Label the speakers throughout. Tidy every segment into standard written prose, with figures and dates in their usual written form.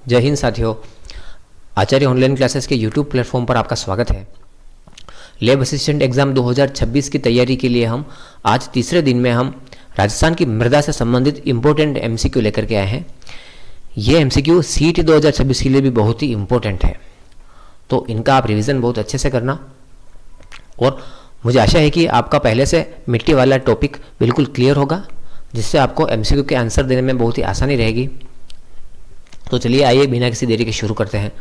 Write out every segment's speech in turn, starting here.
Speaker 1: जय हिंद साथियों। आचार्य online classes के यूट्यूब प्लेटफॉर्म पर आपका स्वागत है। लैब असिस्टेंट एग्जाम 2026 की तैयारी के लिए हम आज तीसरे दिन में हम राजस्थान की मृदा से संबंधित इम्पोर्टेंट एमसीक्यू लेकर के आए हैं। ये एमसीक्यू सीईटी 2026 के लिए भी बहुत ही इम्पोर्टेंट है, तो इनका आप रिवीजन बहुत अच्छे से करना। और मुझे आशा है कि आपका पहले से मिट्टी वाला टॉपिक बिल्कुल क्लियर होगा, जिससे आपको एमसीक्यू के आंसर देने में बहुत ही आसानी रहेगी। तो चलिए आइए बिना किसी देरी के शुरू करते हैं।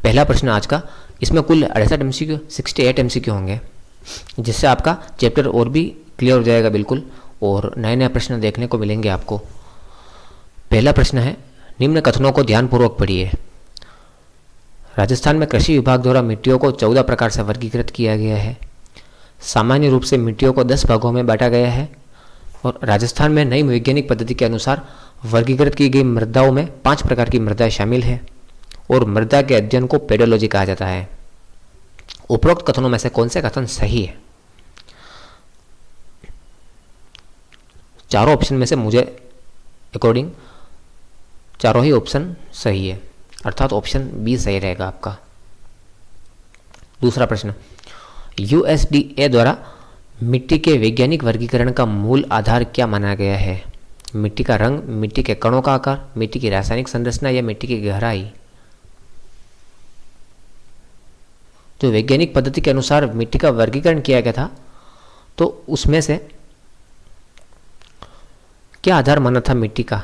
Speaker 1: पहला प्रश्न आज का, इसमें कुल 68 एमसीक्यू 68 एमसीक्यू होंगे, जिससे आपका चैप्टर और भी क्लियर हो जाएगा बिल्कुल, और नए नए प्रश्न देखने को मिलेंगे आपको। पहला प्रश्न है, निम्न कथनों को ध्यानपूर्वक पढ़िए। राजस्थान में कृषि विभाग द्वारा मिट्टियों को 14 प्रकार से वर्गीकृत किया गया है। सामान्य रूप से मिट्टियों को 10 भागों में बांटा गया है, और राजस्थान में नई वैज्ञानिक पद्धति के अनुसार वर्गीकृत की गई मृदाओं में 5 प्रकार की मृदाएं शामिल है, और मृदा के अध्ययन को पेडोलॉजी कहा जाता है। उपरोक्त कथनों में से कौन से कथन सही है? चारों ऑप्शन में से मुझे अकॉर्डिंग चारों ही ऑप्शन सही है, अर्थात ऑप्शन बी सही रहेगा आपका। दूसरा प्रश्न, यूएसडीए द्वारा मिट्टी के वैज्ञानिक वर्गीकरण का मूल आधार क्या माना गया है? मिट्टी का रंग, मिट्टी के कणों का आकार, मिट्टी की रासायनिक संरचना या मिट्टी की गहराई? जो वैज्ञानिक पद्धति के अनुसार मिट्टी का वर्गीकरण किया गया था, तो उसमें से क्या आधार माना था मिट्टी का?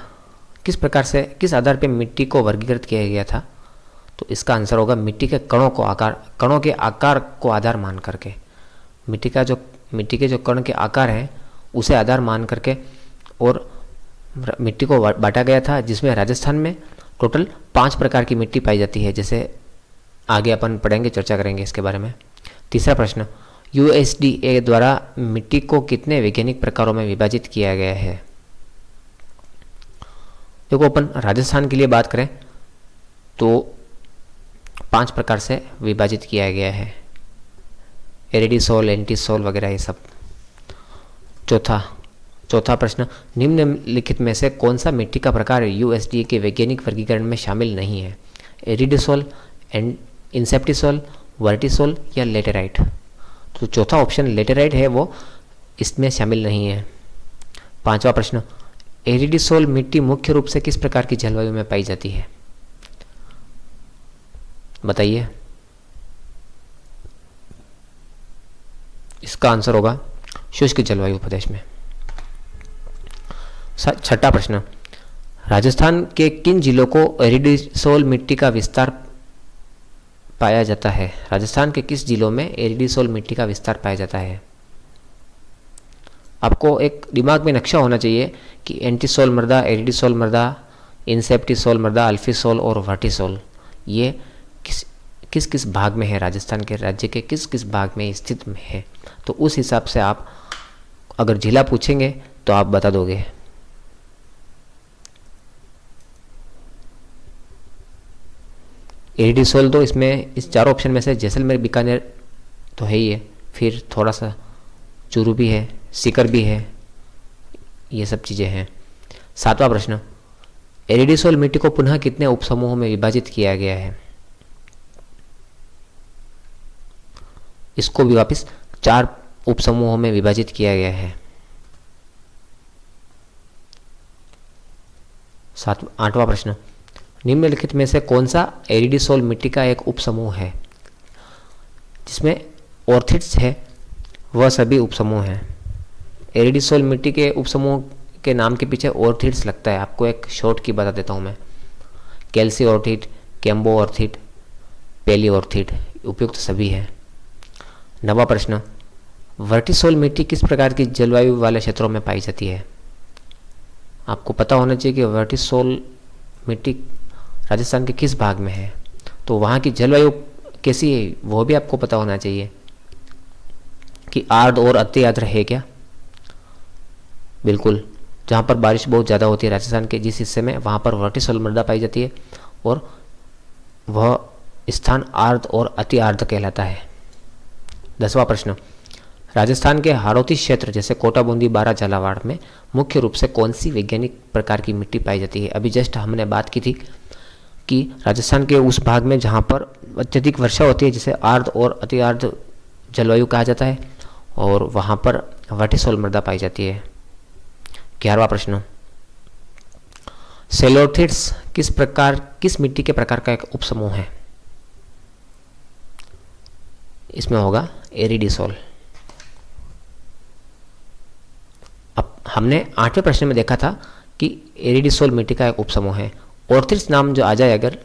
Speaker 1: किस प्रकार से, किस आधार पे मिट्टी को वर्गीकृत किया गया था? तो इसका आंसर होगा मिट्टी के कणों को आकार, कणों के आकार को आधार मान करके। मिट्टी के जो कण के आकार हैं उसे आधार मान करके और मिट्टी को बांटा गया था, जिसमें राजस्थान में टोटल 5 प्रकार की मिट्टी पाई जाती है, जैसे आगे अपन पढ़ेंगे, चर्चा करेंगे इसके बारे में। तीसरा प्रश्न, यूएसडीए द्वारा मिट्टी को कितने वैज्ञानिक प्रकारों में विभाजित किया गया है? देखो, अपन राजस्थान के लिए बात करें तो 5 प्रकार से विभाजित किया गया है, एरिडीसोल, एंटीसोल वगैरह ये सब। चौथा प्रश्न, निम्नलिखित में से कौन सा मिट्टी का प्रकार यूएसडीए के वैज्ञानिक वर्गीकरण में शामिल नहीं है? एरिडीसोल, इंसेप्टिसोल, वर्टिसोल या लेटेराइट? तो चौथा ऑप्शन लेटेराइट है, वो इसमें शामिल नहीं है। पांचवा प्रश्न, एरिडीसोल मिट्टी मुख्य रूप से किस प्रकार की जलवायु में पाई जाती है? बताइए। इसका आंसर होगा शुष्क जलवायु प्रदेश में। छठा प्रश्न, राजस्थान के किन जिलों को एरिडीसोल मिट्टी का विस्तार पाया जाता है? राजस्थान के किस जिलों में एरिडीसोल मिट्टी का विस्तार पाया जाता है? आपको एक दिमाग में नक्शा होना चाहिए कि एंटीसोल मृदा, एरिडीसोल मृदा, इंसेप्टिसोल मृदा, अल्फीसोल और वर्टिसोल, ये किस किस भाग में है, राजस्थान के राज्य के किस किस भाग में स्थित में है। तो उस हिसाब से आप अगर जिला पूछेंगे तो आप बता दोगे। एरिडीसोल तो इसमें इस चारों ऑप्शन में से जैसलमेर, बीकानेर तो है ही है, फिर थोड़ा सा चूरू भी है, सीकर भी है, ये सब चीज़ें हैं। सातवां प्रश्न, एरिडीसोल मिट्टी को पुनः कितने उपसमूहों में विभाजित किया गया है? इसको भी वापस 4 उपसमूहों में विभाजित किया गया है। आठवां प्रश्न, निम्नलिखित में से कौन सा एरिडीसोल मिट्टी का एक उपसमूह है? जिसमें ऑर्थिड्स है वह सभी उपसमूह हैं। एरिडीसोल मिट्टी के उपसमूह के नाम के पीछे ऑर्थिड्स लगता है। आपको एक शॉर्ट की बता देता हूँ मैं, कैल्सी ऑर्थिड, कैम्बो ऑर्थिड, पेली ऑर्थिड, उपयुक्त सभी है। 9वां प्रश्न, वर्टिसोल मिट्टी किस प्रकार की जलवायु वाले क्षेत्रों में पाई जाती है? आपको पता होना चाहिए कि वर्टिसोल मिट्टी राजस्थान के किस भाग में है, तो वहाँ की जलवायु कैसी है वो भी आपको पता होना चाहिए कि आर्द्र और अति आर्द्र है क्या। बिल्कुल, जहाँ पर बारिश बहुत ज़्यादा होती है राजस्थान के जिस हिस्से में, वहाँ पर वर्टिसोल मृदा पाई जाती है, और वह स्थान आर्द्र और अति आर्द्र कहलाता है। 10वां प्रश्न, राजस्थान के हाड़ौती क्षेत्र जैसे कोटा, बूंदी, बारा, झालावाड़ में मुख्य रूप से कौन सी वैज्ञानिक प्रकार की मिट्टी पाई जाती है? अभी जस्ट हमने बात की थी कि राजस्थान के उस भाग में जहाँ पर अत्यधिक वर्षा होती है जिसे आर्द्र और अति आर्द्र जलवायु कहा जाता है, और वहाँ पर वर्टिसोल मृदा पाई जाती है। 11वां प्रश्न, सेलोथिट्स किस मिट्टी के प्रकार का एक उपसमूह है? इसमें होगा एरिडिसोल। अब हमने 8वें प्रश्न में देखा था कि एरिडिसोल मिट्टी का एक उपसमूह है। ऑर्थरिट्स नाम जो आ जाए अगर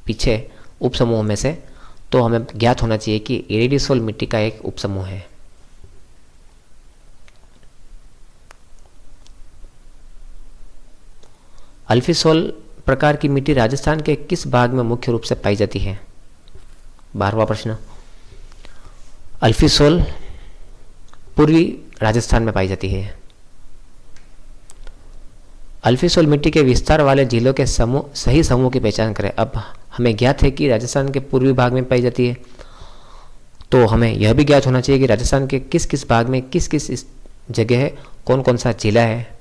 Speaker 1: पीछे उपसमूह में से, तो हमें ज्ञात होना चाहिए कि एरिडिसोल मिट्टी का एक उपसमूह है। अल्फिसोल प्रकार की मिट्टी राजस्थान के किस भाग में मुख्य रूप से पाई जाती है? 12वां प्रश्न, अल्फिसोल पूर्वी राजस्थान में पाई जाती है। अल्फिसोल मिट्टी के विस्तार वाले झीलों के सही समूह की पहचान करें। अब हमें ज्ञात है कि राजस्थान के पूर्वी भाग में पाई जाती है, तो हमें यह भी ज्ञात होना चाहिए कि राजस्थान के किस किस भाग में किस किस जगह है, कौन कौन सा जिला है।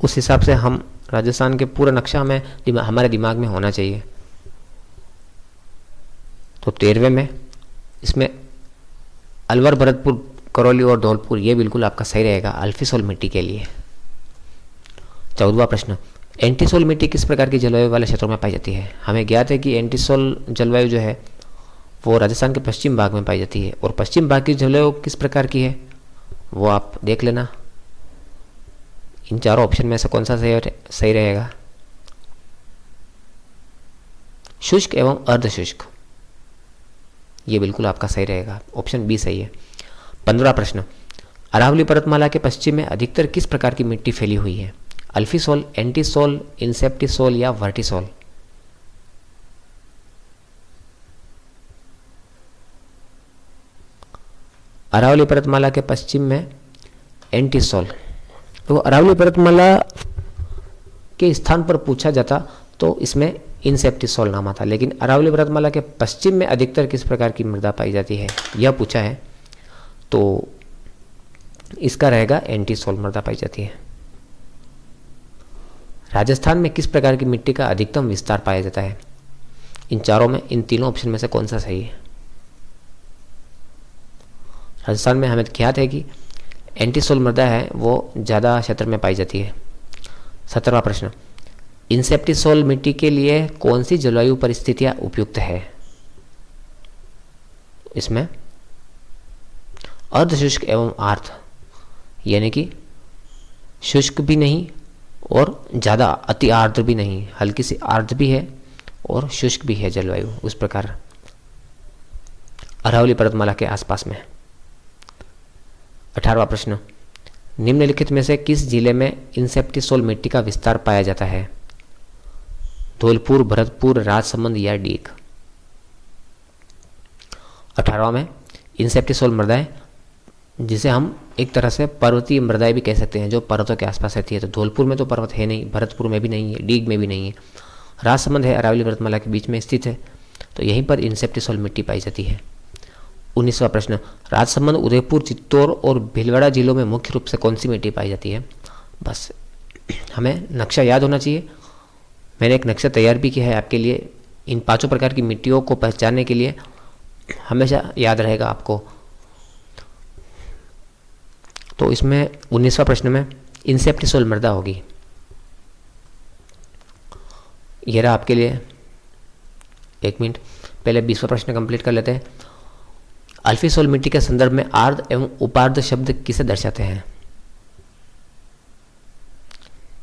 Speaker 1: उस हिसाब से हम राजस्थान के पूरा नक्शा हमारे दिमाग में होना चाहिए। तो 13वें में इसमें अलवर, भरतपुर, करौली और धौलपुर ये बिल्कुल आपका सही रहेगा अल्फिसोल मिट्टी के लिए। 14वां प्रश्न, एंटीसोल मिट्टी किस प्रकार की जलवायु वाले क्षेत्रों में पाई जाती है? हमें ज्ञात है कि एंटीसोल जलवायु जो है वो राजस्थान के पश्चिम भाग में पाई जाती है, और पश्चिम भाग की जलवायु किस प्रकार की है वो आप देख लेना। इन चारों ऑप्शन में से कौन सा सही रहेगा? शुष्क एवं अर्धशुष्क, ये बिल्कुल आपका सही रहेगा, ऑप्शन बी सही है। 15वां प्रश्न, अरावली पर्वतमाला के पश्चिम में अधिकतर किस प्रकार की मिट्टी फैली हुई है? अल्फिसोल, एंटीसोल, इंसेप्टिसोल या वर्टिसोल? अरावली पर्वतमाला के पश्चिम में एंटीसोल। तो अरावली पर्वतमाला के स्थान पर पूछा जाता तो इसमें इंसेप्टिसोल नाम आता, लेकिन अरावली पर्वतमाला के पश्चिम में अधिकतर किस प्रकार की मृदा पाई जाती है यह पूछा है, तो इसका रहेगा एंटीसोल मृदा पाई जाती है। राजस्थान में किस प्रकार की मिट्टी का अधिकतम विस्तार पाया जाता है? इन चारों में, इन तीनों ऑप्शन में से कौन सा सही है? राजस्थान में हमें ज्ञात है कि एंटीसोल मृदा है वो ज़्यादा क्षेत्र में पाई जाती है। 17वां प्रश्न, इंसेप्टिसोल मिट्टी के लिए कौन सी जलवायु परिस्थितियां उपयुक्त है? इसमें अर्धशुष्क एवं आर्द्र, यानी कि शुष्क भी नहीं और ज़्यादा अति आर्द्र भी नहीं, हल्की सी आर्द्र भी है और शुष्क भी है जलवायु, उस प्रकार अरावली पर्वतमाला के आसपास में। 18वां प्रश्न, निम्नलिखित में से किस जिले में इंसेप्टिसोल मिट्टी का विस्तार पाया जाता है? धौलपुर, भरतपुर, राजसमंद या डीग? 18वां में इंसेप्टिसोल मृदाएं, जिसे हम एक तरह से पर्वतीय मृदाएं भी कह सकते हैं, जो पर्वतों के आसपास रहती है। तो धौलपुर में तो पर्वत है नहीं, भरतपुर में भी नहीं है, डीग में भी नहीं है, राजसमंद है, अरावली पर्वतमाला के बीच में स्थित है, तो यहीं पर इंसेप्टिसोल मिट्टी पाई जाती है। 19वां प्रश्न, राजसमंद, उदयपुर, चित्तौड़ और भीलवाड़ा जिलों में मुख्य रूप से कौन सी मिट्टी पाई जाती है? बस हमें नक्शा याद होना चाहिए। मैंने एक नक्शा तैयार भी किया है आपके लिए, इन 5 प्रकार की मिट्टियों को पहचानने के लिए, हमेशा याद रहेगा आपको। तो इसमें 19वां प्रश्न में इंसेप्टिसोल मृदा होगी। ये रहा आपके लिए। 1 मिनट पहले 20वां प्रश्न कंप्लीट कर लेते हैं। अल्फिसोल मिट्टी के संदर्भ में आर्द्र एवं उपार्द्र शब्द किसे दर्शाते हैं?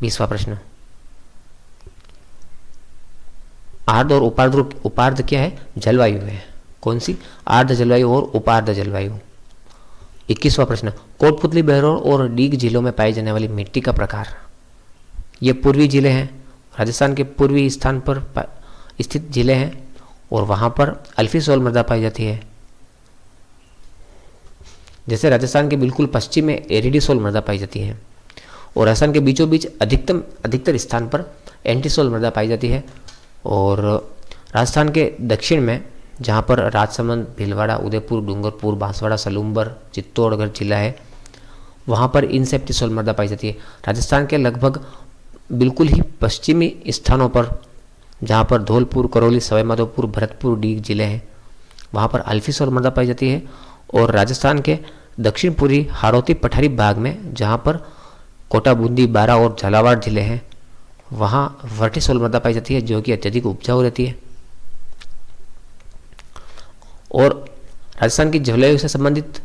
Speaker 1: 20वां प्रश्न, आर्द्र और उपार्द्र क्या है? जलवायु है। कौन सी? आर्द्र जलवायु और उपार्द्र जलवायु। 21वां प्रश्न, कोटपुतली, बहरौल और डीग जिलों में पाई जाने वाली मिट्टी का प्रकार। ये पूर्वी जिले हैं, राजस्थान के पूर्वी स्थान पर स्थित जिले हैं और वहाँ पर अल्फिसोल मृदा पाई जाती है। जैसे राजस्थान के बिल्कुल पश्चिम में एरिडिसोल मृदा पाई जाती है और राजस्थान के बीचों बीच अधिकतर स्थान पर एंटीसोल मृदा पाई जाती है, और राजस्थान के दक्षिण में जहाँ पर राजसमंद, भीलवाड़ा, उदयपुर, डूंगरपुर, बांसवाड़ा, सलूमबर, चित्तौड़गढ़ जिला है, वहाँ पर इंसेप्टिसोल मृदा पाई जाती है। राजस्थान के लगभग बिल्कुल ही पश्चिमी स्थानों पर जहाँ पर धौलपुर, करौली, सवाई माधोपुर, भरतपुर, डीग जिले हैं, वहाँ पर अल्फी सोल मृदा पाई जाती है। और राजस्थान के दक्षिण पूर्वी हाड़ौती पठारी भाग में, जहाँ पर कोटा, बूंदी, बारा और झालावाड़ जिले हैं, वहाँ वर्टिसोल मृदा पाई जाती है, जो कि अत्यधिक उपजाऊ रहती है। और राजस्थान की जलवायु से संबंधित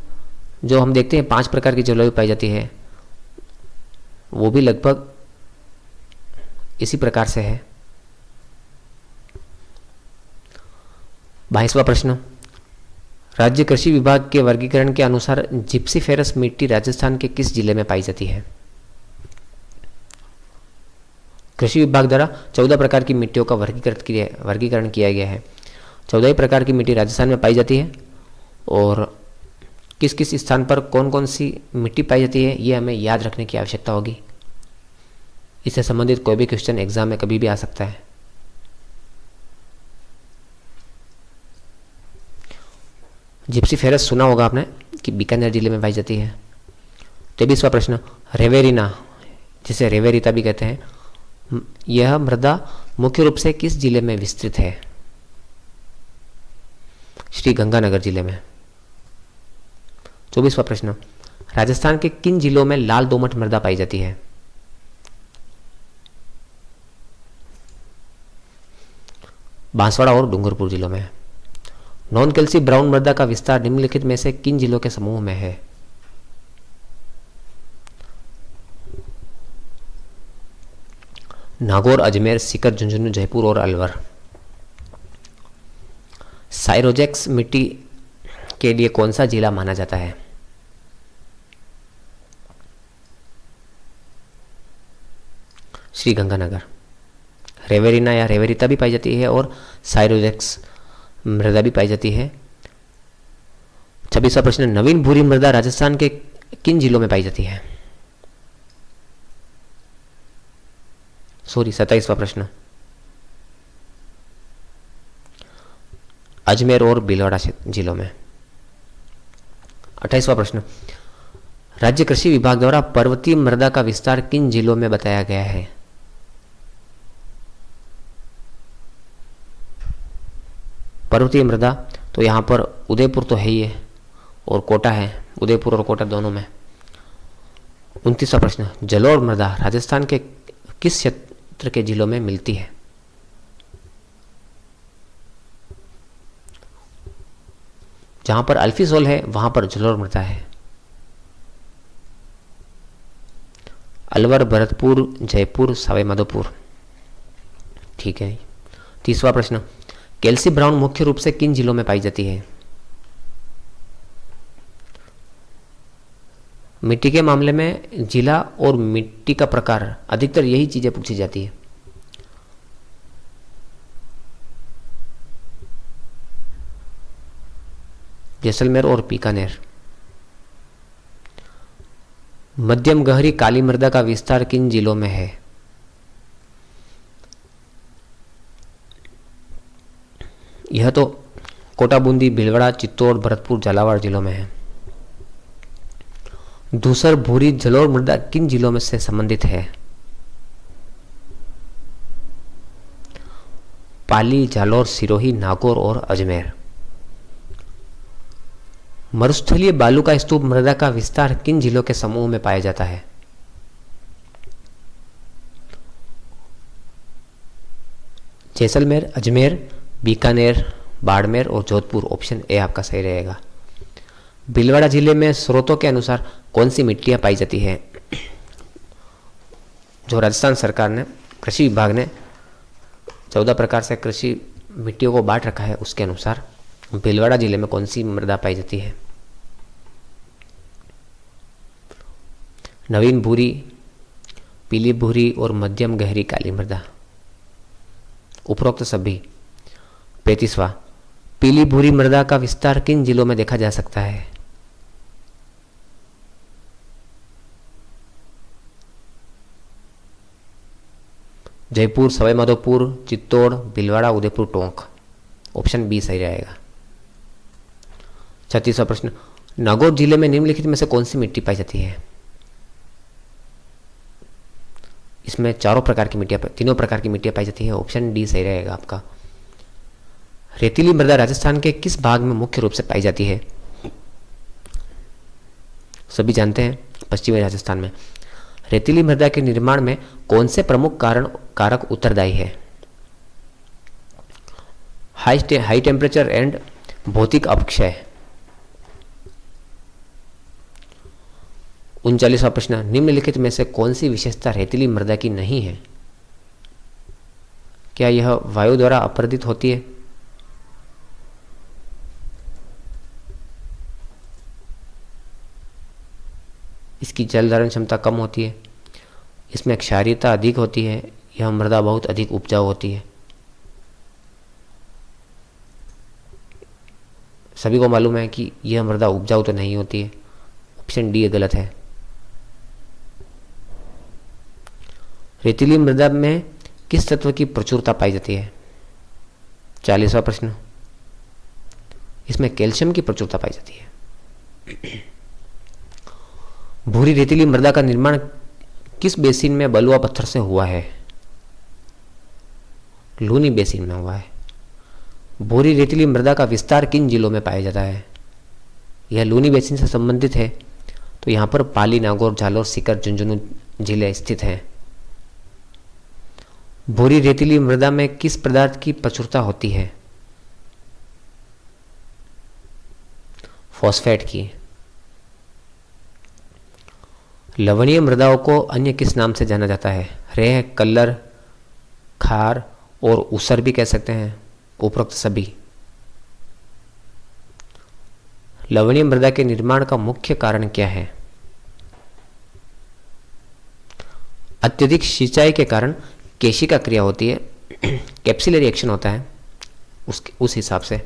Speaker 1: जो हम देखते हैं 5 प्रकार की जलवायु पाई जाती है, वो भी लगभग इसी प्रकार से है। 22वां प्रश्न, राज्य कृषि विभाग के वर्गीकरण के अनुसार जिप्सीफेरस मिट्टी राजस्थान के किस जिले में पाई जाती है? कृषि विभाग द्वारा 14 प्रकार की मिट्टियों का वर्गीकरण किया गया है। 14 प्रकार की मिट्टी राजस्थान में पाई जाती है, और किस किस स्थान पर कौन कौन सी मिट्टी पाई जाती है ये हमें याद रखने की आवश्यकता होगी। इससे संबंधित कोई भी क्वेश्चन एग्जाम में कभी भी आ सकता है। जिप्सीफेरस सुना होगा आपने कि बीकानेर जिले में पाई जाती है। 23वां प्रश्न, रेवेरिना, जिसे रेवेरिता भी कहते हैं, यह मृदा मुख्य रूप से किस जिले में विस्तृत है? श्री गंगानगर जिले में। 24वां प्रश्न, राजस्थान के किन जिलों में लाल दोमट मृदा पाई जाती है? बांसवाड़ा और डूंगरपुर जिलों में। नॉन कैल्सी ब्राउन मृदा का विस्तार निम्नलिखित में से किन जिलों के समूह में है? नागौर, अजमेर, सीकर, झुंझुनू, जयपुर और अलवर। साइरोजेक्स मिट्टी के लिए कौन सा जिला माना जाता है? श्री गंगानगर। रेवेरिना या रेवेरिता भी पाई जाती है और साइरोजेक्स मृदा भी पाई जाती है। 26वां प्रश्न, नवीन भूरी मृदा राजस्थान के किन जिलों में पाई जाती है? 27वां प्रश्न, अजमेर और भीलवाड़ा जिलों में। 28वां प्रश्न, राज्य कृषि विभाग द्वारा पर्वतीय मृदा का विस्तार किन जिलों में बताया गया है? पर्वतीय मृदा तो यहाँ पर उदयपुर तो है ही है और कोटा है, उदयपुर और कोटा दोनों में। 29वां प्रश्न, जलोढ़ मृदा राजस्थान के किस क्षेत्र के जिलों में मिलती है? जहां पर अल्फी सोल है वहां पर जलोढ़ मृदा है। अलवर, भरतपुर, जयपुर, सवाई माधोपुर। ठीक है। 30वां प्रश्न, कैल्सी ब्राउन मुख्य रूप से किन जिलों में पाई जाती है? मिट्टी के मामले में जिला और मिट्टी का प्रकार, अधिकतर यही चीजें पूछी जाती है। जैसलमेर और बीकानेर। मध्यम गहरी काली मृदा का विस्तार किन जिलों में है? यह तो कोटा, बूंदी, भीलवाड़ा, चित्तौड़, भरतपुर, झालावाड़ जिलों में है। धूसर भूरी जलोढ़ मृदा किन जिलों में से संबंधित है? पाली, जालौर, सिरोही, नागौर और अजमेर। मरुस्थलीय बालू का स्तूप मृदा का विस्तार किन जिलों के समूह में पाया जाता है? जैसलमेर, अजमेर, बीकानेर, बाड़मेर और जोधपुर। ऑप्शन ए आपका सही रहेगा। भीलवाड़ा जिले में स्रोतों के अनुसार कौन सी मिट्टियां पाई जाती है? जो राजस्थान सरकार ने, कृषि विभाग ने 14 प्रकार से कृषि मिट्टियों को बांट रखा है, उसके अनुसार भीलवाड़ा जिले में कौन सी मृदा पाई जाती है? नवीन भूरी, पीली भूरी और मध्यम गहरी काली मृदा। उपरोक्त सभी। 35वां, पीली भूरी मृदा का विस्तार किन जिलों में देखा जा सकता है? जयपुर, सवाई माधोपुर, चित्तौड़, भीलवाड़ा, उदयपुर, टोंक। ऑप्शन बी सही रहेगा। 36वां प्रश्न, नागौर जिले में निम्नलिखित में से कौन सी मिट्टी पाई जाती है? इसमें तीनों प्रकार की मिट्टियाँ पाई जाती है। ऑप्शन डी सही रहेगा आपका। रेतीली मृदा राजस्थान के किस भाग में मुख्य रूप से पाई जाती है? सभी जानते हैं, पश्चिमी राजस्थान में। रेतीली मृदा के निर्माण में कौन से प्रमुख कारक उत्तरदायी है? हाई टेम्परेचर एंड भौतिक अपक्षय। 39वां प्रश्न, निम्नलिखित में से कौन सी विशेषता रेतीली मृदा की नहीं है? क्या यह वायु द्वारा अपरदित होती है? इसकी जल धारण क्षमता कम होती है, इसमें क्षारीयता अधिक होती है, यह मृदा बहुत अधिक उपजाऊ होती है। सभी को मालूम है कि यह मृदा उपजाऊ तो नहीं होती है। ऑप्शन डी गलत है। रेतीली मृदा में किस तत्व की प्रचुरता पाई जाती है? 40वां प्रश्न, इसमें कैल्शियम की प्रचुरता पाई जाती है। भूरी रेतीली मृदा का निर्माण किस बेसिन में बलुआ पत्थर से हुआ है? लूनी बेसिन में हुआ है। भूरी रेतीली मृदा का विस्तार किन जिलों में पाया जाता है? यह लूनी बेसिन से संबंधित है, तो यहाँ पर पाली, नागौर, जालोर, सीकर, झुंझुनू जिले स्थित हैं। भूरी रेतीली मृदा में किस पदार्थ की प्रचुरता होती है? फॉस्फेट की। लवणीय मृदाओं को अन्य किस नाम से जाना जाता है? रेह, कल्लर, खार और ऊसर भी कह सकते हैं, उपरोक्त सभी। लवणीय मृदा के निर्माण का मुख्य कारण क्या है? अत्यधिक सिंचाई के कारण केशिका क्रिया होती है, कैप्सिलरी एक्शन होता है, उस हिसाब से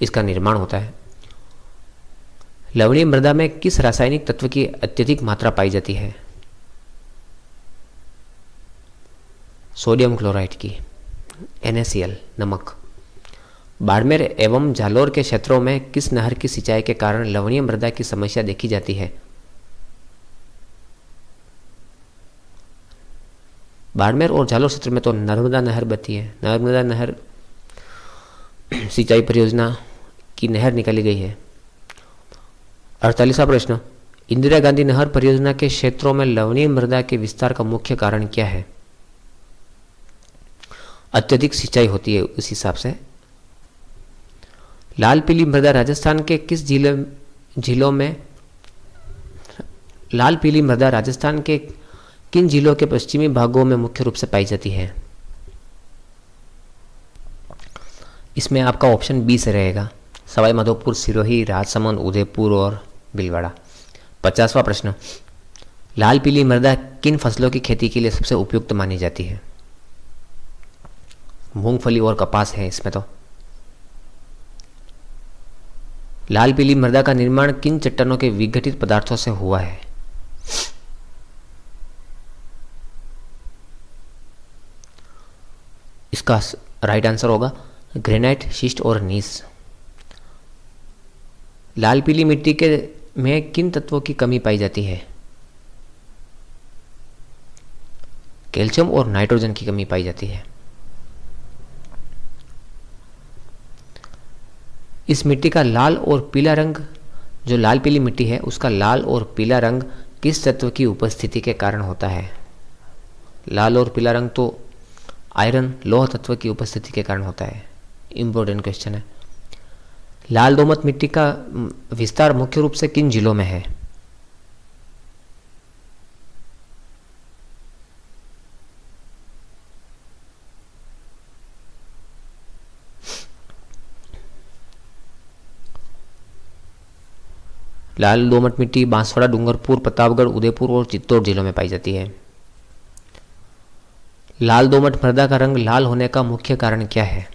Speaker 1: इसका निर्माण होता है। लवणीय मृदा में किस रासायनिक तत्व की अत्यधिक मात्रा पाई जाती है? सोडियम क्लोराइड की, NaCl, नमक। बाड़मेर एवं जालोर के क्षेत्रों में किस नहर की सिंचाई के कारण लवणीय मृदा की समस्या देखी जाती है? बाड़मेर और जालोर क्षेत्र में तो नर्मदा नहर बहती है। नर्मदा नहर सिंचाई परियोजना की नहर निकाली गई है। 48वां प्रश्न, इंदिरा गांधी नहर परियोजना के क्षेत्रों में लवणीय मृदा के विस्तार का मुख्य कारण क्या है? अत्यधिक सिंचाई होती है, उस हिसाब से। लाल पीली मृदा राजस्थान के किस जिलों में लाल पीली मृदा राजस्थान के किन जिलों के पश्चिमी भागों में मुख्य रूप से पाई जाती है? इसमें आपका ऑप्शन बी से रहेगा, सवाई माधोपुर, सिरोही, राजसमंद, उदयपुर और भीलवाड़ा। 50वां प्रश्न, लाल पीली मृदा किन फसलों की खेती के लिए सबसे उपयुक्त मानी जाती है? मूंगफली और कपास है इसमें तो। लाल पीली मृदा का निर्माण किन चट्टानों के विघटित पदार्थों से हुआ है? इसका राइट आंसर होगा ग्रेनाइट, शिस्ट और नीस। लाल पीली मिट्टी के में किन तत्वों की कमी पाई जाती है? कैल्शियम और नाइट्रोजन की कमी पाई जाती है। इस मिट्टी का लाल और पीला रंग, जो लाल पीली मिट्टी है उसका लाल और पीला रंग किस तत्व की उपस्थिति के कारण होता है? लाल और पीला रंग तो आयरन, लौह तत्व की उपस्थिति के कारण होता है। इंपॉर्टेंट क्वेश्चन है। लाल दोमट मिट्टी का विस्तार मुख्य रूप से किन जिलों में है? लाल दोमट मिट्टी बांसवाड़ा, डूंगरपुर, प्रतापगढ़, उदयपुर और चित्तौड़ जिलों में पाई जाती है। लाल दोमट मृदा का रंग लाल होने का मुख्य कारण क्या है?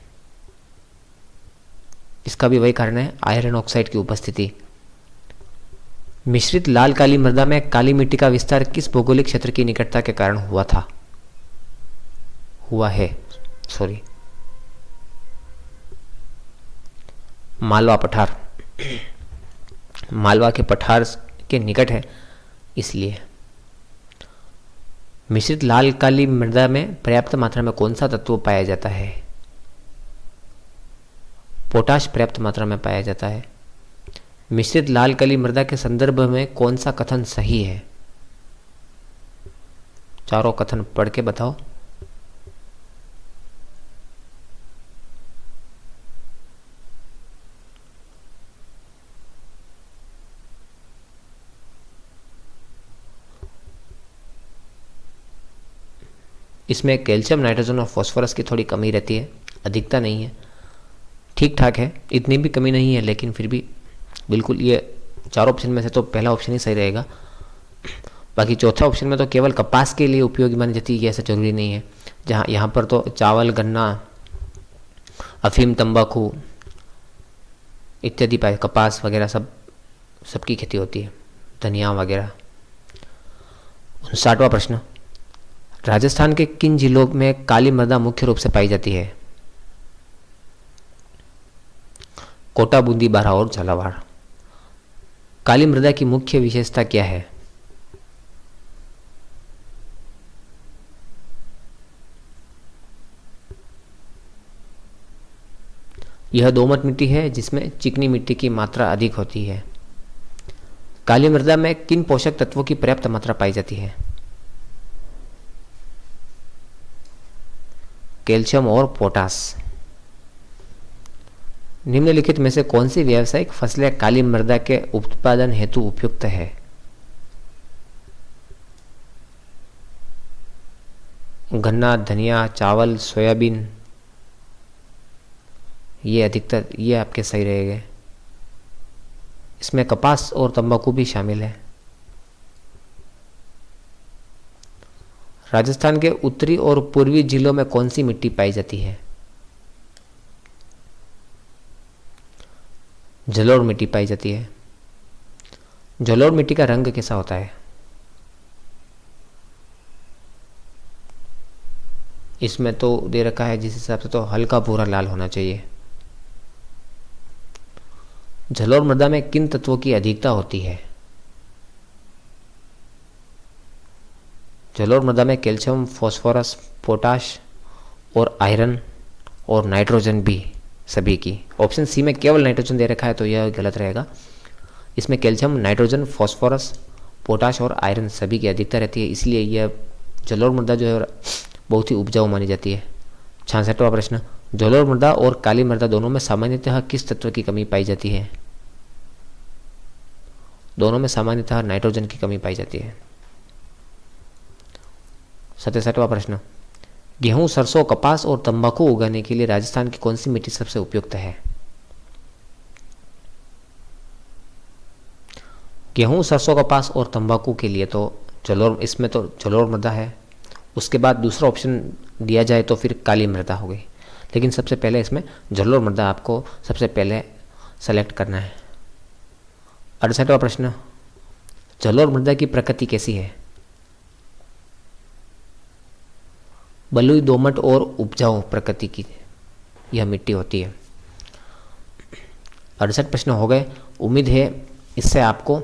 Speaker 1: इसका भी वही कारण है, आयरन ऑक्साइड की उपस्थिति। मिश्रित लाल काली मृदा में काली मिट्टी का विस्तार किस भौगोलिक क्षेत्र की निकटता के कारण हुआ है? मालवा पठार, मालवा के पठार के निकट है इसलिए। मिश्रित लाल काली मृदा में पर्याप्त मात्रा में कौन सा तत्व पाया जाता है? पोटाश पर्याप्त मात्रा में पाया जाता है। मिश्रित लाल काली मृदा के संदर्भ में कौन सा कथन सही है? चारों कथन पढ़ के बताओ। इसमें कैल्शियम, नाइट्रोजन और फास्फोरस की थोड़ी कमी रहती है, अधिकता नहीं है, ठीक ठाक है, इतनी भी कमी नहीं है, लेकिन फिर भी बिल्कुल ये चार ऑप्शन में से तो पहला ऑप्शन ही सही रहेगा। बाकी चौथा ऑप्शन में तो केवल कपास के लिए उपयोगी मानी जाती है, ऐसा जरूरी नहीं है। जहाँ यहाँ पर तो चावल, गन्ना, अफीम, तंबाकू इत्यादि पाए, कपास वगैरह सबकी खेती होती है, धनिया वगैरह। 59वां प्रश्न, राजस्थान के किन जिलों में काली मृदा मुख्य रूप से पाई जाती है? कोटा, बूंदी, बारा और झालावाड़। काली मृदा की मुख्य विशेषता क्या है? यह दोमट मिट्टी है जिसमें चिकनी मिट्टी की मात्रा अधिक होती है। काली मृदा में किन पोषक तत्वों की पर्याप्त मात्रा पाई जाती है? कैल्शियम और पोटास। निम्नलिखित में से कौन सी व्यावसायिक फसलें काली मृदा के उत्पादन हेतु उपयुक्त है? गन्ना, धनिया, चावल, सोयाबीन, ये अधिकतर ये आपके सही रहेंगे। इसमें कपास और तंबाकू भी शामिल है। राजस्थान के उत्तरी और पूर्वी जिलों में कौन सी मिट्टी पाई जाती है? जलोढ़ मिट्टी पाई जाती है। जलोढ़ मिट्टी का रंग कैसा होता है? इसमें तो दे रखा है जिस हिसाब से तो हल्का भूरा लाल होना चाहिए। जलोढ़ मृदा में किन तत्वों की अधिकता होती है? जलोढ़ मृदा में कैल्शियम, फास्फोरस, पोटाश और आयरन और नाइट्रोजन भी सभी की। ऑप्शन सी में केवल नाइट्रोजन दे रखा है तो यह गलत रहेगा। इसमें कैल्शियम, नाइट्रोजन, फास्फोरस, पोटाश और आयरन सभी की अधिकता रहती है, इसलिए यह जलोढ़ मृदा जो है बहुत ही उपजाऊ मानी जाती है। 66वां प्रश्न, जलोढ़ मृदा और काली मृदा दोनों में सामान्यतः किस तत्व की कमी पाई जाती है? दोनों में सामान्यतः नाइट्रोजन की कमी पाई जाती है। 67वां प्रश्न, गेहूं, सरसों, कपास और तंबाकू उगाने के लिए राजस्थान की कौन सी मिट्टी सबसे उपयुक्त है? गेहूं, सरसों, कपास और तंबाकू के लिए तो जलोढ़, इसमें तो जलोढ़ मृदा है। उसके बाद दूसरा ऑप्शन दिया जाए तो फिर काली मृदा होगी, लेकिन सबसे पहले इसमें जलोढ़ मृदा आपको सबसे पहले सेलेक्ट करना है। 68वां प्रश्न, जलोढ़ मृदा की प्रकृति कैसी है? बलुई, दोमट और उपजाऊ प्रकृति की यह मिट्टी होती है। 68 प्रश्न हो गए। उम्मीद है इससे आपको